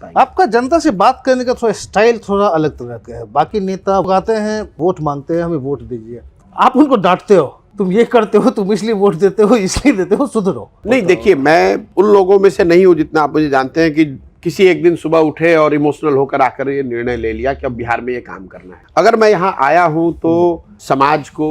पाएंगे। आपका जनता से बात करने का थोड़ा स्टाइल थोड़ा अलग तरह का है। बाकी नेता आते हैं, वोट मांगते हैं, हमें वोट दीजिए, आप उनको डांटते हो, तुम ये करते हो, तुम इसलिए वोट देते हो, इसलिए देते हो, सुधरो। नहीं, देखिए, मैं उन लोगों में से नहीं हूं जितना आप मुझे जानते हैं कि किसी एक दिन सुबह उठे और इमोशनल होकर आकर ये निर्णय ले लिया कि अब बिहार में ये काम करना है। अगर मैं यहाँ आया हूं तो समाज को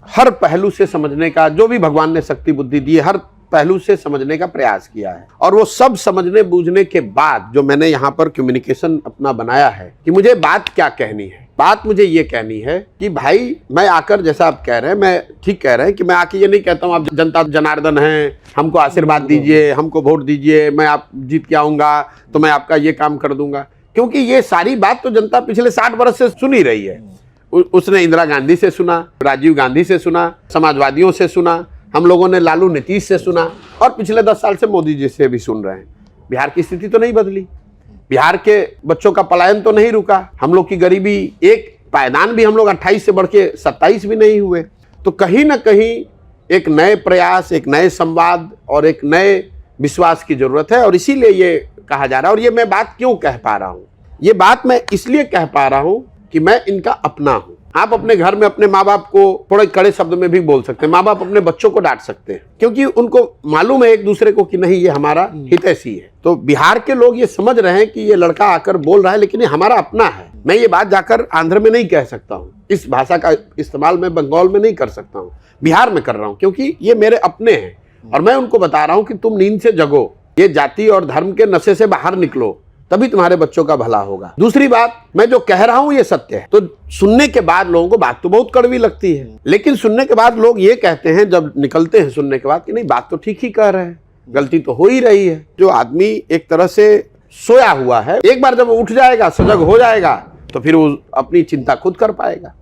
हर पहलू से समझने का, जो भी भगवान ने शक्ति बुद्धि दी है, हर पहलू से समझने का प्रयास किया है। और वो सब समझने बूझने के बाद जो मैंने यहाँ पर कम्युनिकेशन अपना बनाया है कि मुझे बात क्या कहनी है। बात मुझे ये कहनी है कि भाई, मैं आकर, जैसा आप कह रहे हैं, मैं ठीक कह रहे हैं कि मैं आके ये नहीं कहता हूँ आप जनता जनार्दन हैं, हमको आशीर्वाद दीजिए, हमको वोट दीजिए, मैं आप जीत के आऊंगा तो मैं आपका ये काम कर दूंगा। क्योंकि ये सारी बात तो जनता पिछले 60 वर्ष से सुन ही रही है। उसने इंदिरा गांधी से सुना, राजीव गांधी से सुना, समाजवादियों से सुना, हम लोगों ने लालू नीतीश से सुना, और पिछले 10 साल से मोदी जी से भी सुन रहे हैं। बिहार की स्थिति तो नहीं बदली, बिहार के बच्चों का पलायन तो नहीं रुका, हम लोग की गरीबी, एक पायदान भी हम लोग 28 से बढ़ के 27 भी नहीं हुए। तो कहीं ना कहीं एक नए प्रयास, एक नए संवाद और एक नए विश्वास की जरूरत है, और इसीलिए ये कहा जा रहा है। और ये मैं बात क्यों कह पा रहा हूँ, ये बात मैं इसलिए कह पा रहा हूँ कि मैं इनका अपना हूँ। आप अपने घर में अपने माँ बाप को थोड़े कड़े शब्द में भी बोल सकते हैं, माँ बाप अपने बच्चों को डांट सकते हैं, क्योंकि उनको मालूम है एक दूसरे को कि नहीं, ये हमारा हितैषी है। तो बिहार के लोग ये समझ रहे हैं कि ये लड़का आकर बोल रहा है, लेकिन ये हमारा अपना है। मैं ये बात जाकर आंध्र में नहीं कह सकता हूँ, इस भाषा का इस्तेमाल मैं बंगाल में नहीं कर सकता हूँ, बिहार में कर रहा हूँ, क्योंकि ये मेरे अपने हैं। और मैं उनको बता रहा हूँ कि तुम नींद से जगो, ये जाति और धर्म के नशे से बाहर निकलो, तभी तुम्हारे बच्चों का भला होगा। दूसरी बात, मैं जो कह रहा हूं ये सत्य है। तो सुनने के बाद लोगों को बात तो बहुत कड़वी लगती है, लेकिन सुनने के बाद लोग ये कहते हैं, जब निकलते हैं सुनने के बाद, कि नहीं, बात तो ठीक ही कह रहे हैं, गलती तो हो ही रही है। जो आदमी एक तरह से सोया हुआ है, एक बार जब वो उठ जाएगा, सजग हो जाएगा, तो फिर वो अपनी चिंता खुद कर पाएगा।